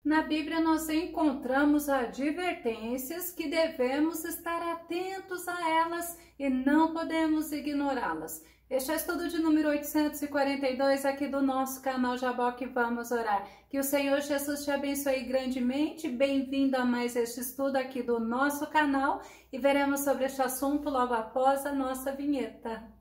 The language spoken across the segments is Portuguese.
Na Bíblia nós encontramos advertências que devemos estar atentos a elas e não podemos ignorá-las. Este é o estudo de número 842 aqui do nosso canal Jaboque Vamos Orar. Que o Senhor Jesus te abençoe grandemente. Bem-vindo a mais este estudo aqui do nosso canal e veremos sobre este assunto logo após a nossa vinheta.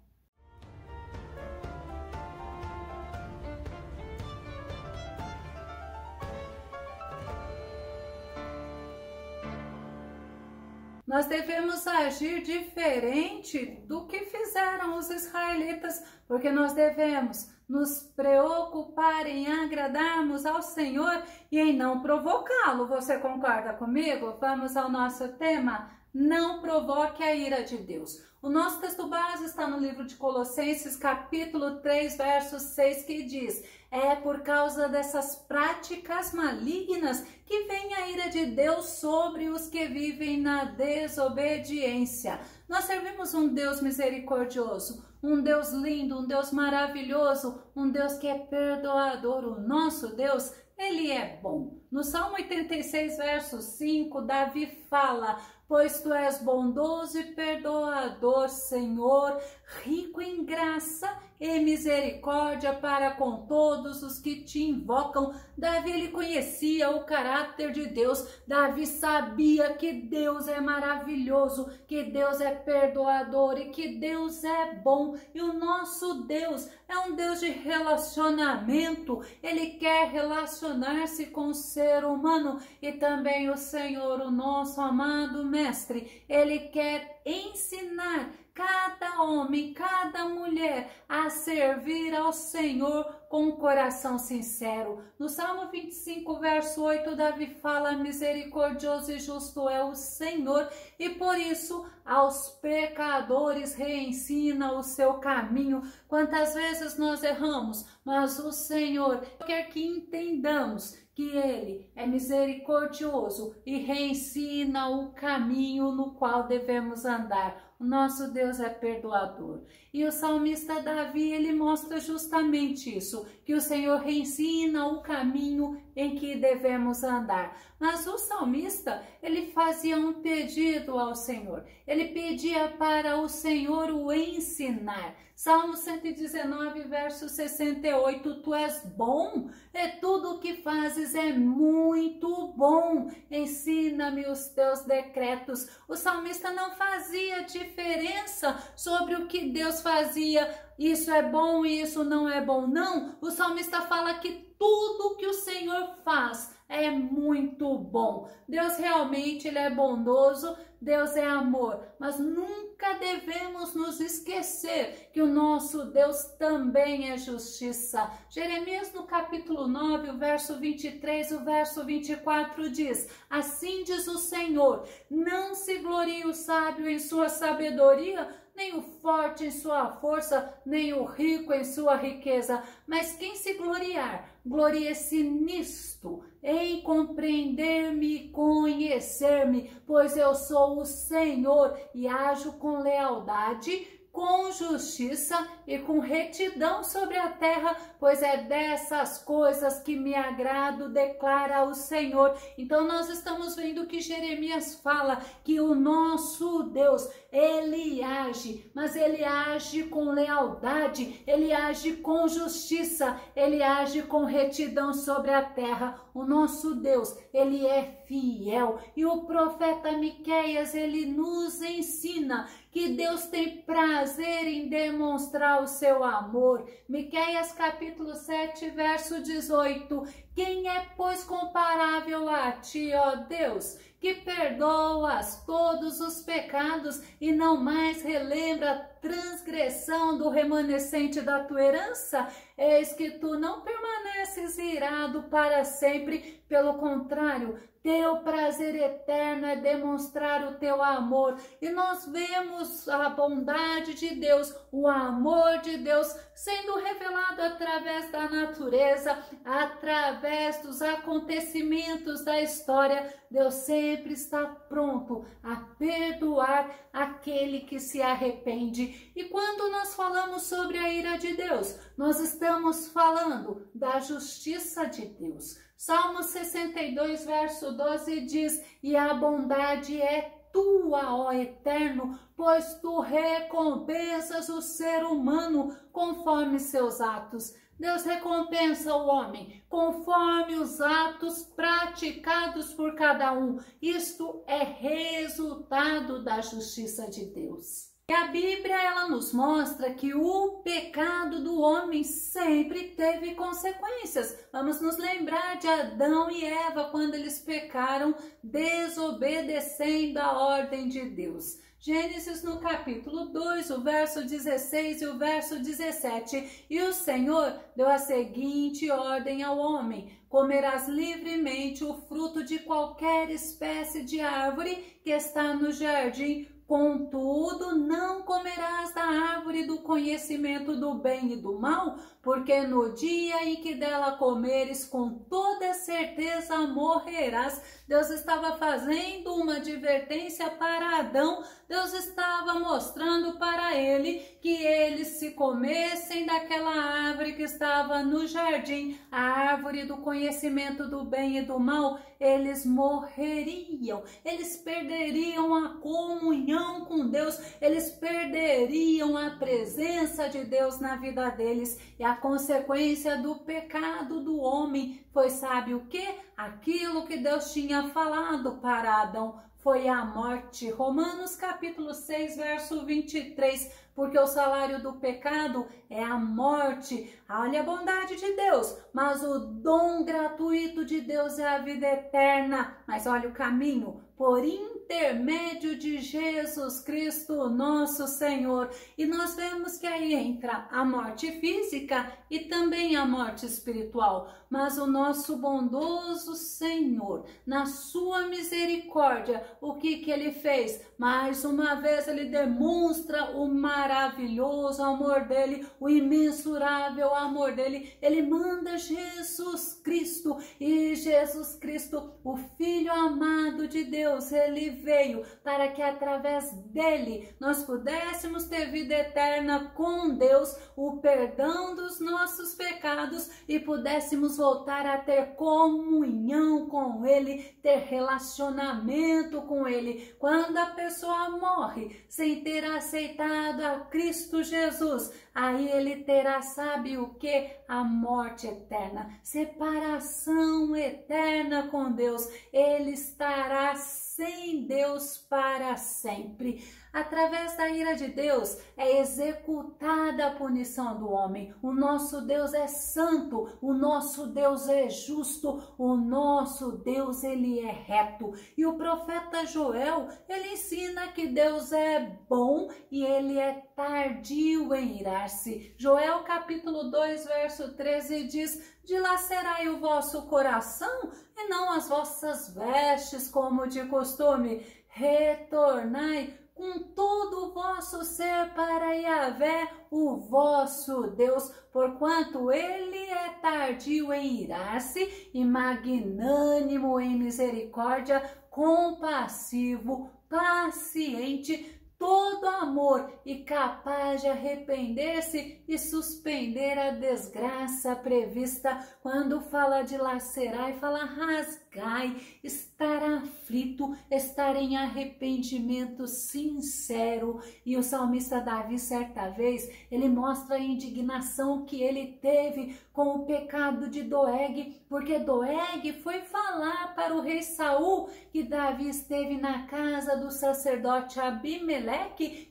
Nós devemos agir diferente do que fizeram os israelitas, porque nós devemos nos preocupar em agradarmos ao Senhor e em não provocá-lo. Você concorda comigo? Vamos ao nosso tema: não provoque a ira de Deus. O nosso texto base está no livro de Colossenses, capítulo 3, verso 6, que diz: é por causa dessas práticas malignas que vem a ira de Deus sobre os que vivem na desobediência. Nós servimos um Deus misericordioso, um Deus lindo, um Deus maravilhoso, um Deus que é perdoador. O nosso Deus, Ele é bom. No Salmo 86, verso 5, Davi fala: pois tu és bondoso e perdoador, Senhor, rico em graça e misericórdia para com todos os que te invocam. Davi, ele conhecia o caráter de Deus. Davi sabia que Deus é maravilhoso, que Deus é perdoador e que Deus é bom. E o nosso Deus é um Deus de relacionamento. Ele quer relacionar-se com o ser humano. E também o Senhor, o nosso amado Mestre, Ele quer ensinar cada homem, cada mulher a servir ao Senhor com um coração sincero. No Salmo 25, verso 8, Davi fala: misericordioso e justo é o Senhor, e por isso aos pecadores reensina o seu caminho. Quantas vezes nós erramos, mas o Senhor quer que entendamos que Ele é misericordioso e reensina o caminho no qual devemos andar. O nosso Deus é perdoador. E o salmista Davi, ele mostra justamente isso, que o Senhor reensina o caminho em que devemos andar. Mas o salmista, ele fazia um pedido ao Senhor. Ele pedia para o Senhor o ensinar. Salmo 119, verso 68, tu és bom, e tudo o que fazes é muito bom, ensina-me os teus decretos. O salmista não fazia diferença sobre o que Deus fazia, isso é bom e isso não é bom, não. O salmista fala que tudo que o Senhor faz é muito bom. Deus realmente, Ele é bondoso, Deus é amor, mas nunca devemos nos esquecer que o nosso Deus também é justiça. Jeremias, no capítulo 9, o verso 23, o verso 24 diz: assim diz o Senhor, não se glorie o sábio em sua sabedoria, nem o forte em sua força, nem o rico em sua riqueza, mas quem se gloriar, glorie-se nisto, em compreender-me e conhecer-me, pois eu sou o Senhor e ajo com lealdade, com justiça e com retidão sobre a terra, pois é dessas coisas que me agrado, declara o Senhor. Então nós estamos vendo que Jeremias fala que o nosso Deus, Ele age, mas Ele age com lealdade, Ele age com justiça, Ele age com retidão sobre a terra. O nosso Deus, Ele é fiel. E o profeta Miqueias, ele nos ensina que Deus tem prazer em demonstrar o seu amor. Miqueias capítulo 7, verso 18. Quem é, pois, comparável a ti, ó Deus, que perdoas todos os pecados e não mais relembra a transgressão do remanescente da tua herança? Eis que tu não permaneces irado para sempre, pelo contrário, teu prazer eterno é demonstrar o teu amor. E nós vemos a bondade de Deus, o amor de Deus sendo revelado através da natureza, através dos acontecimentos da história. Deus sempre está pronto a perdoar aquele que se arrepende. E quando nós falamos sobre a ira de Deus, nós estamos falando da justiça de Deus. Salmo 62, verso 12 diz: e a bondade é tua, ó Eterno, pois tu recompensas o ser humano conforme seus atos. Deus recompensa o homem conforme os atos praticados por cada um. Isto é resultado da justiça de Deus. E a Bíblia, ela nos mostra que o pecado do homem sempre teve consequências. Vamos nos lembrar de Adão e Eva quando eles pecaram, desobedecendo a ordem de Deus. Gênesis no capítulo 2, o verso 16 e o verso 17. E o Senhor deu a seguinte ordem ao homem: comerás livremente o fruto de qualquer espécie de árvore que está no jardim, contudo não comerás da árvore do conhecimento do bem e do mal, porque no dia em que dela comeres, com toda certeza morrerás. Deus estava fazendo uma advertência para Adão. Deus estava mostrando para ele que eles, se comessem daquela árvore que estava no jardim, a árvore do conhecimento do bem e do mal, eles morreriam, eles perderiam a comunhão com Deus, eles perderiam a presença de Deus na vida deles. E a consequência do pecado do homem foi, sabe o que? Aquilo que Deus tinha falado para Adão, foi a morte. Romanos capítulo 6, verso 23, porque o salário do pecado é a morte. Olha a bondade de Deus, mas o dom gratuito de Deus é a vida eterna. Mas olha o caminho, por intermédio de Jesus Cristo, nosso Senhor. E nós vemos que aí entra a morte física e também a morte espiritual. Mas o nosso bondoso Senhor, na sua misericórdia, o que ele fez? Mais uma vez ele demonstra o maravilhoso amor dele, o imensurável amor dele. Ele manda Jesus Cristo, e Jesus Cristo, o Filho amado de Deus, ele veio para que através dele nós pudéssemos ter vida eterna com Deus, o perdão dos nossos pecados, e pudéssemos voltar a ter comunhão com ele, ter relacionamento com ele. Quando a pessoa morre sem ter aceitado a Cristo Jesus, aí ele terá, sabe o que? A morte eterna, separação eterna com Deus. Ele estará sem Deus para sempre. Através da ira de Deus é executada a punição do homem. O nosso Deus é santo, o nosso Deus é justo, o nosso Deus, ele é reto. E o profeta Joel, ele ensina que Deus é bom e ele é tardio em irar-se. Joel capítulo 2, verso 13 diz: dilacerai o vosso coração e não as vossas vestes como de costume. Retornai com todo o vosso ser para Yahvé, o vosso Deus, porquanto ele é tardio em irar-se e magnânimo em misericórdia, compassivo, paciente, todo amor e capaz de arrepender-se e suspender a desgraça prevista. Quando fala de lacerar, fala rasgai, estar aflito, estar em arrependimento sincero. E o salmista Davi, certa vez, ele mostra a indignação que ele teve com o pecado de Doeg, porque Doeg foi falar para o rei Saul que Davi esteve na casa do sacerdote Abimeleque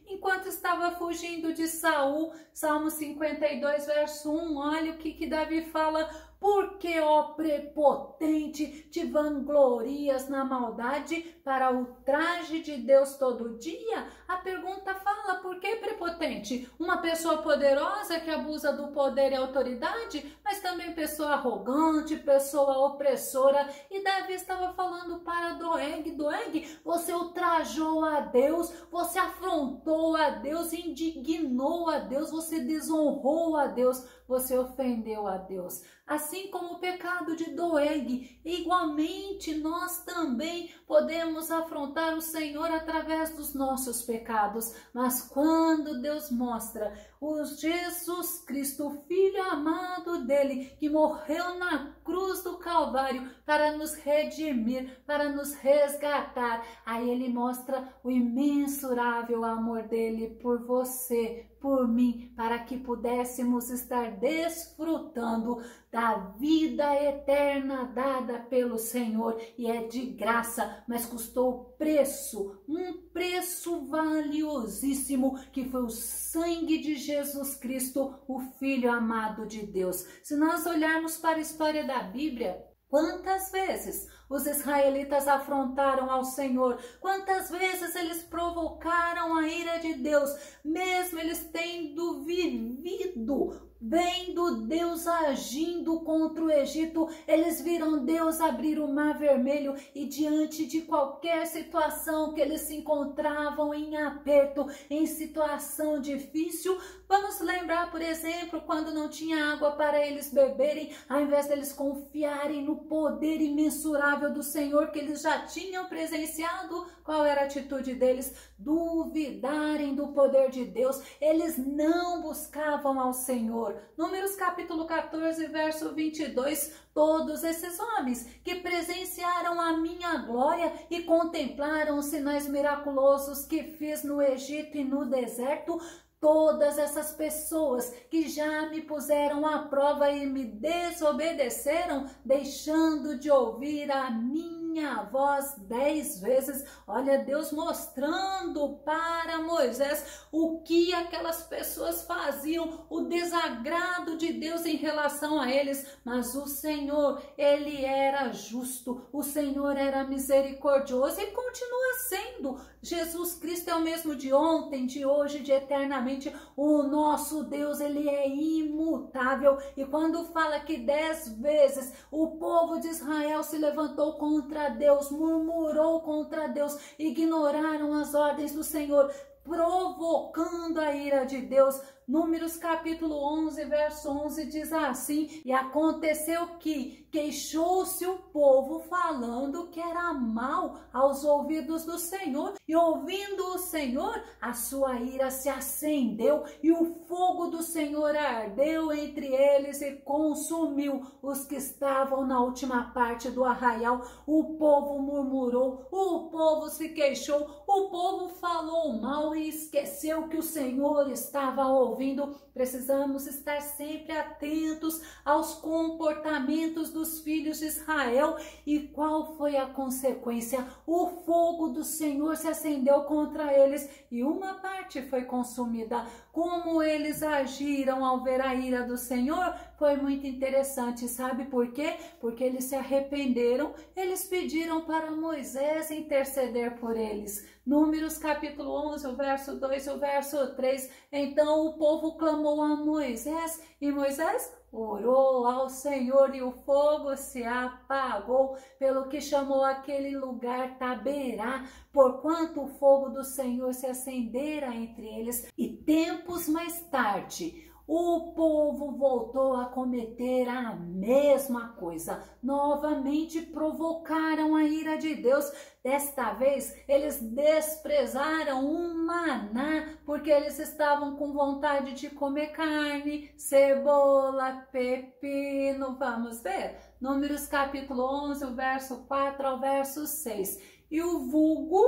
enquanto estava fugindo de Saul. Salmo 52, verso 1, olha o que Davi fala: porque, ó prepotente, te vanglorias na maldade para o traje de Deus todo dia? A pergunta fala: por que prepotente? Uma pessoa poderosa que abusa do poder e autoridade, mas também pessoa arrogante, pessoa opressora. E Davi estava falando para Doeg: Doeg, você ultrajou a Deus, você afrontou a Deus, indignou a Deus, você desonrou a Deus, você ofendeu a Deus. Assim como o pecado de Doeg, igualmente nós também podemos afrontar o Senhor através dos nossos pecados. Mas quando Deus mostra o Jesus Cristo, o Filho amado dele, que morreu na cruz do Calvário para nos redimir, para nos resgatar. Aí ele mostra o imensurável amor dele por você, por mim, para que pudéssemos estar desfrutando da vida eterna dada pelo Senhor. E é de graça, mas custou preço, um preço valiosíssimo, que foi o sangue de Jesus Cristo, o Filho amado de Deus. Se nós olharmos para a história da Bíblia, quantas vezes os israelitas afrontaram ao Senhor, quantas vezes eles provocaram a ira de Deus, mesmo eles tendo vivido, vendo Deus agindo contra o Egito, eles viram Deus abrir o mar vermelho, e diante de qualquer situação que eles se encontravam em aperto, em situação difícil, vamos lembrar, por exemplo, quando não tinha água para eles beberem, ao invés deles confiarem no poder imensurável do Senhor que eles já tinham presenciado, qual era a atitude deles? Duvidarem do poder de Deus. Eles não buscavam ao Senhor. Números capítulo 14, verso 22, todos esses homens que presenciaram a minha glória e contemplaram os sinais miraculosos que fiz no Egito e no deserto, todas essas pessoas que já me puseram à prova e me desobedeceram, deixando de ouvir a minha voz 10 vezes. Olha, Deus mostrando para Moisés o que aquelas pessoas faziam, o desagrado de Deus em relação a eles. Mas o Senhor, ele era justo, o Senhor era misericordioso e continua sendo. Jesus Cristo é o mesmo de ontem, de hoje, de eternamente. O nosso Deus, ele é imutável. E quando fala que 10 vezes o povo de Israel se levantou contra Deus, murmurou contra Deus, ignoraram as ordens do Senhor, provocando a ira de Deus. Números capítulo 11, verso 11 diz assim: e aconteceu que queixou-se o povo falando que era mal aos ouvidos do Senhor, e ouvindo o Senhor, a sua ira se acendeu, e o fogo do Senhor ardeu entre eles e consumiu os que estavam na última parte do arraial. O povo murmurou, o povo se queixou, o povo falou mal e esqueceu que o Senhor estava ouvindo. Precisamos estar sempre atentos aos comportamentos dos filhos de Israel. E qual foi a consequência? O fogo do Senhor se acendeu contra eles e uma parte foi consumida. Como eles agiram ao ver a ira do Senhor foi muito interessante. Sabe por quê? Porque eles se arrependeram, eles pediram para Moisés interceder por eles. Números capítulo 11, o verso 2 e o verso 3. Então o povo clamou a Moisés e Moisés orou ao Senhor e o fogo se apagou, pelo que chamou aquele lugar Taberá, porquanto o fogo do Senhor se acendera entre eles. E tempos mais tarde, o povo voltou a cometer a mesma coisa. Novamente provocaram a ira de Deus. Desta vez, eles desprezaram o maná, porque eles estavam com vontade de comer carne, cebola, pepino. Vamos ver? Números capítulo 11, o verso 4 ao verso 6. E o vulgo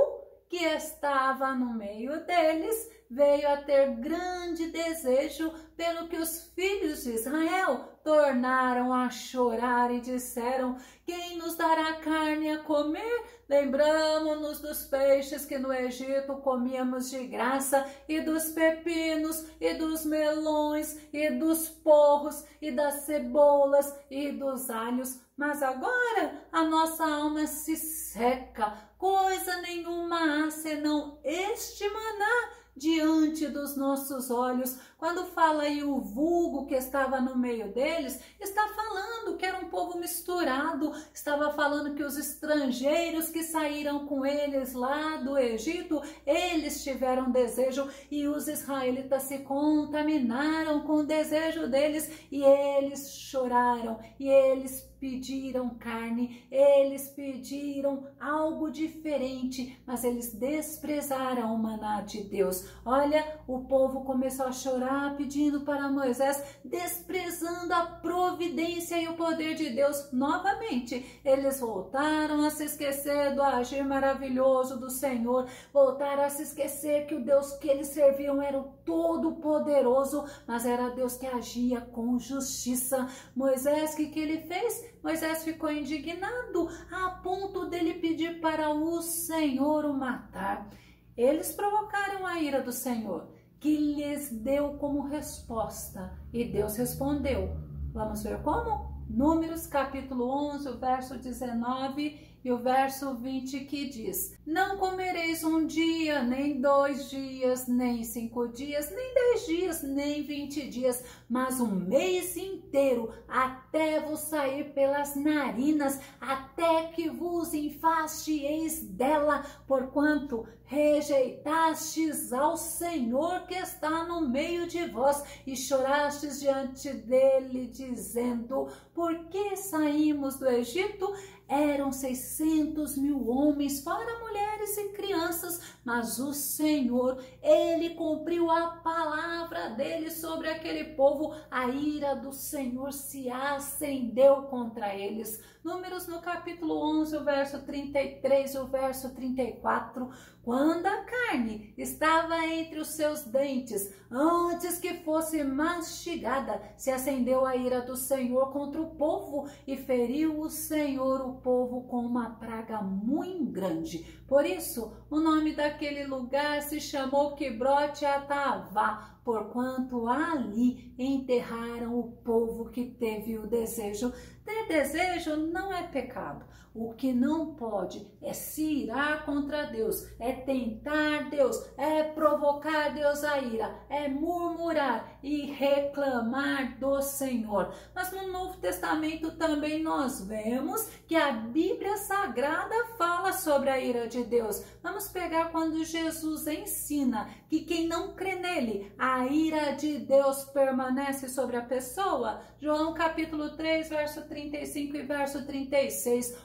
que estava no meio deles veio a ter grande desejo, pelo que os filhos de Israel tornaram a chorar e disseram: quem nos dará carne a comer? Lembramo-nos dos peixes que no Egito comíamos de graça, e dos pepinos, e dos melões, e dos porros, e das cebolas, e dos alhos. Mas agora a nossa alma se seca, coisa nenhuma há senão este maná diante dos nossos olhos. Quando fala aí o vulgo que estava no meio deles, está falando que era um povo misturado, estava falando que os estrangeiros que saíram com eles lá do Egito, eles tiveram desejo e os israelitas se contaminaram com o desejo deles e eles choraram e eles pediram carne, eles pediram algo diferente, mas eles desprezaram o maná de Deus. Olha, o povo começou a chorar pedindo para Moisés, desprezando a providência e o poder de Deus. Novamente, eles voltaram a se esquecer do agir maravilhoso do Senhor, voltaram a se esquecer que o Deus que eles serviam era o Todo-Poderoso, mas era Deus que agia com justiça. Moisés, o que ele fez? Moisés ficou indignado a ponto dele pedir para o Senhor o matar. Eles provocaram a ira do Senhor, que lhes deu como resposta, e Deus respondeu. Vamos ver como? Números capítulo 11, o verso 19 e o verso 20, que diz: não comereis um dia, nem 2 dias, nem 5 dias, nem 10 dias, nem 20 dias, mas um mês inteiro, até vos sair pelas narinas, até que vos enfastieis dela, porquanto rejeitastes ao Senhor que está no meio de vós, e chorastes diante dele, dizendo: por que saímos do Egito? Eram 600.000 homens, fora mulheres e crianças, mas o Senhor, ele cumpriu a palavra dele sobre aquele povo. A ira do Senhor se acendeu contra eles. Números no capítulo 11, o verso 33 e o verso 34. Quando a carne estava entre os seus dentes, antes que fosse mastigada, se acendeu a ira do Senhor contra o povo, e feriu o Senhor o povo com uma praga muito grande. Por isso, o nome daquele lugar se chamou Quibrote Atavá, porquanto ali enterraram o povo que teve o desejo. Ter desejo não é pecado. O que não pode é se irar contra Deus, é tentar Deus, é provocar Deus a ira, é murmurar e reclamar do Senhor. Mas no Novo Testamento também nós vemos que a Bíblia Sagrada fala sobre a ira de Deus. Vamos pegar quando Jesus ensina que quem não crê nele, a ira de Deus permanece sobre a pessoa. João capítulo 3, verso 35 e verso 36.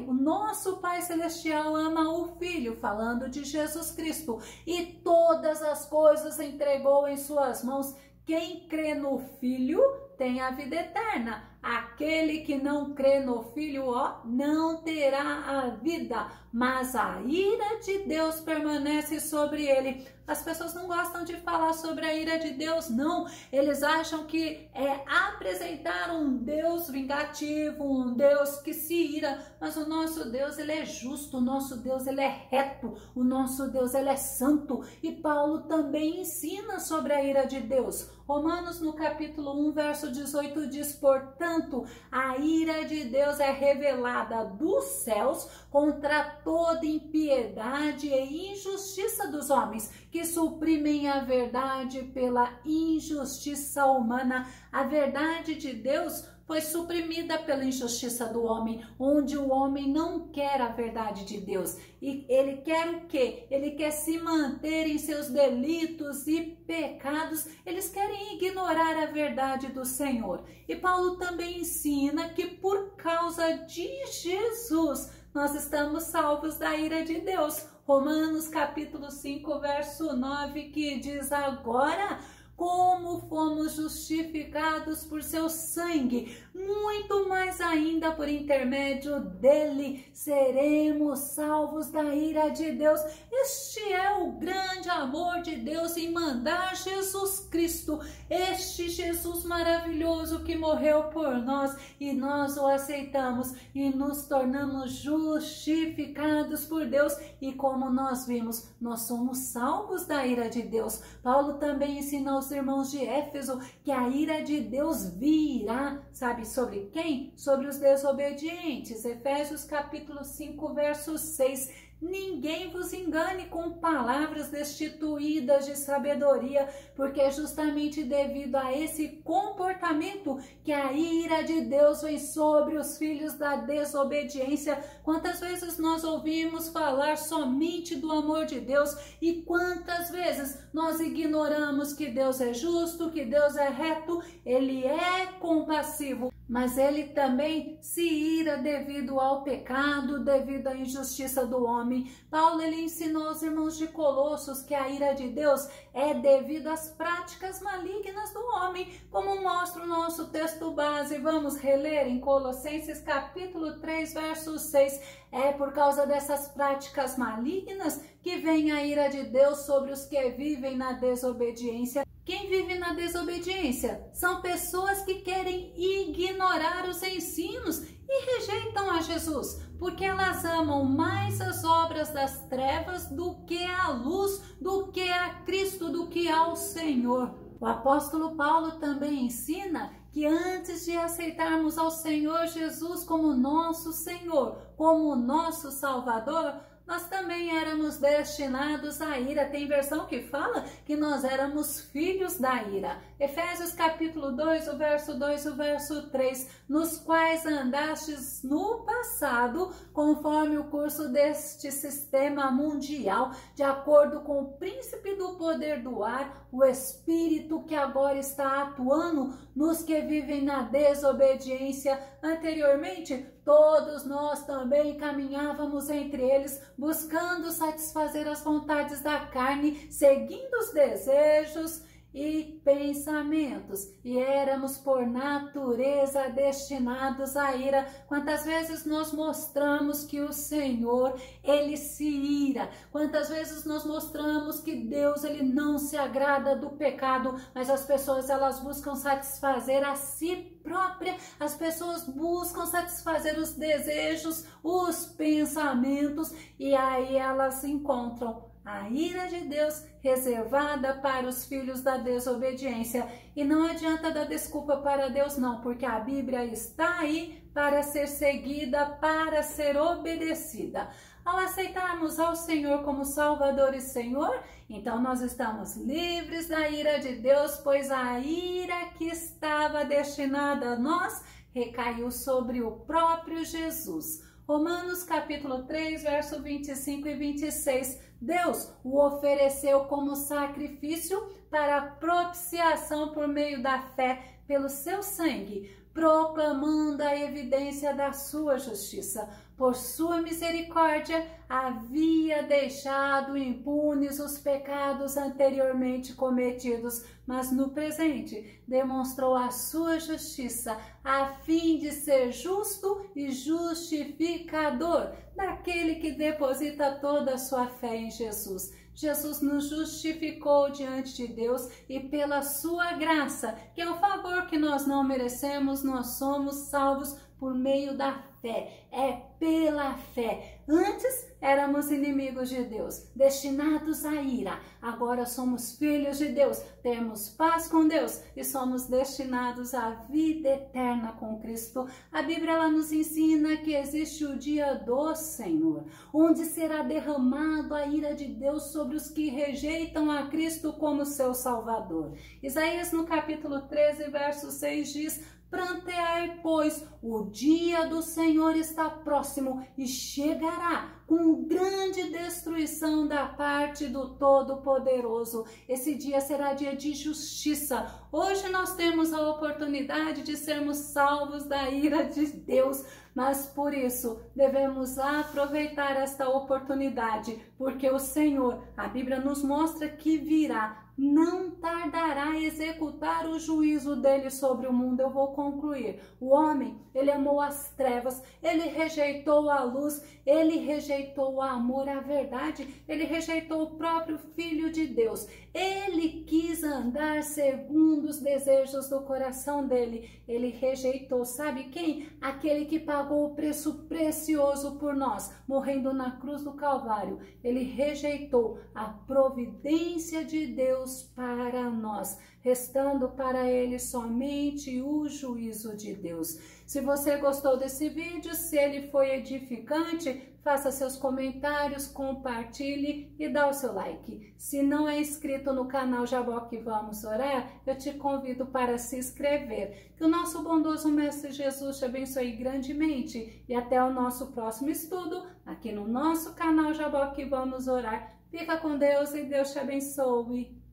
O nosso Pai Celestial ama o Filho, falando de Jesus Cristo, e todas as coisas entregou em suas mãos. Quem crê no Filho tem a vida eterna. Aquele que não crê no Filho, não terá a vida, mas a ira de Deus permanece sobre ele. As pessoas não gostam de falar sobre a ira de Deus, não. Eles acham que é apresentar um Deus vingativo, um Deus que se ira, mas o nosso Deus, ele é justo, o nosso Deus, ele é reto, o nosso Deus, ele é santo. E Paulo também ensina sobre a ira de Deus. Romanos no capítulo 1, verso 18 diz: portanto, a ira de Deus é revelada dos céus contra toda impiedade e injustiça dos homens, que suprimem a verdade pela injustiça humana. A verdade de Deus foi suprimida pela injustiça do homem, onde o homem não quer a verdade de Deus. E ele quer o quê? Ele quer se manter em seus delitos e pecados. Eles querem ignorar a verdade do Senhor. E Paulo também ensina que por causa de Jesus, nós estamos salvos da ira de Deus. Romanos capítulo 5, verso 9, que diz: agora, como fomos justificados por seu sangue, muito mais ainda por intermédio dele seremos salvos da ira de Deus. Este é o grande amor de Deus em mandar Jesus Cristo, este Jesus maravilhoso que morreu por nós, e nós o aceitamos e nos tornamos justificados por Deus. E como nós vimos, nós somos salvos da ira de Deus. Paulo também ensina aos irmãos de Éfeso que a ira de Deus virá, sabe sobre quem? Sobre os desobedientes. Efésios capítulo 5, verso 6. Ninguém vos engane com palavras destituídas de sabedoria, porque é justamente devido a esse comportamento que a ira de Deus vem sobre os filhos da desobediência. Quantas vezes nós ouvimos falar somente do amor de Deus, e quantas vezes nós ignoramos que Deus é justo, que Deus é reto, ele é compassivo, mas ele também se ira devido ao pecado, devido à injustiça do homem. Paulo, ele ensinou aos irmãos de Colossos que a ira de Deus é devido às práticas malignas do homem, como mostra o nosso texto base. Vamos reler em Colossenses capítulo 3, verso 6. É por causa dessas práticas malignas que vem a ira de Deus sobre os que vivem na desobediência. Quem vive na desobediência são pessoas que querem ignorar os ensinos e rejeitam a Jesus, porque elas amam mais as obras das trevas do que a luz, do que a Cristo, do que ao Senhor. O apóstolo Paulo também ensina que antes de aceitarmos ao Senhor Jesus como nosso Senhor, como nosso Salvador, nós também éramos destinados à ira. Tem versão que fala que nós éramos filhos da ira. Efésios capítulo 2, o verso 2 e o verso 3, nos quais andastes no passado, conforme o curso deste sistema mundial, de acordo com o príncipe do poder do ar, o espírito que agora está atuando nos que vivem na desobediência. Anteriormente, todos nós também caminhávamos entre eles, buscando satisfazer as vontades da carne, seguindo os desejos e pensamentos, e éramos por natureza destinados à ira. Quantas vezes nós mostramos que o Senhor, ele se ira? Quantas vezes nós mostramos que Deus, ele não se agrada do pecado, mas as pessoas, elas buscam satisfazer a si própria, as pessoas buscam satisfazer os desejos, os pensamentos, e aí elas encontram a ira de Deus reservada para os filhos da desobediência. E não adianta dar desculpa para Deus não, porque a Bíblia está aí para ser seguida, para ser obedecida. Ao aceitarmos ao Senhor como Salvador e Senhor, então nós estamos livres da ira de Deus, pois a ira que estava destinada a nós recaiu sobre o próprio Jesus. Romanos capítulo 3, verso 25 e 26. Deus o ofereceu como sacrifício para propiciação por meio da fé pelo seu sangue, proclamando a evidência da sua justiça. Por sua misericórdia, havia deixado impunes os pecados anteriormente cometidos, mas no presente demonstrou a sua justiça, a fim de ser justo e justificador daquele que deposita toda a sua fé em Jesus. Jesus nos justificou diante de Deus e pela sua graça, que é o favor que nós não merecemos, nós somos salvos por meio da fé. É pela fé. Antes éramos inimigos de Deus, destinados à ira. Agora somos filhos de Deus, temos paz com Deus e somos destinados à vida eterna com Cristo. A Bíblia, ela nos ensina que existe o dia do Senhor, onde será derramado a ira de Deus sobre os que rejeitam a Cristo como seu Salvador. Isaías no capítulo 13, verso 6 diz: pranteai, pois, o dia do Senhor está próximo e chegará com grande destruição da parte do Todo-Poderoso. Esse dia será dia de justiça. Hoje nós temos a oportunidade de sermos salvos da ira de Deus, mas por isso devemos aproveitar esta oportunidade, porque o Senhor, a Bíblia nos mostra que virá, não tardará a executar o juízo dele sobre o mundo. Eu vou concluir. O homem, ele amou as trevas, ele rejeitou a luz, ele rejeitou o amor à verdade, ele rejeitou o próprio Filho de Deus. Ele quis andar segundo os desejos do coração dele. Ele rejeitou, sabe quem? Aquele que pagou o preço precioso por nós, morrendo na cruz do Calvário. Ele rejeitou a providência de Deus para nós, restando para ele somente o juízo de Deus. Se você gostou desse vídeo, se ele foi edificante, faça seus comentários, compartilhe e dá o seu like. Se não é inscrito no canal Jaboque Vamos Orar, eu te convido para se inscrever. Que o nosso bondoso Mestre Jesus te abençoe grandemente e até o nosso próximo estudo aqui no nosso canal Jaboque Vamos Orar. Fica com Deus e Deus te abençoe.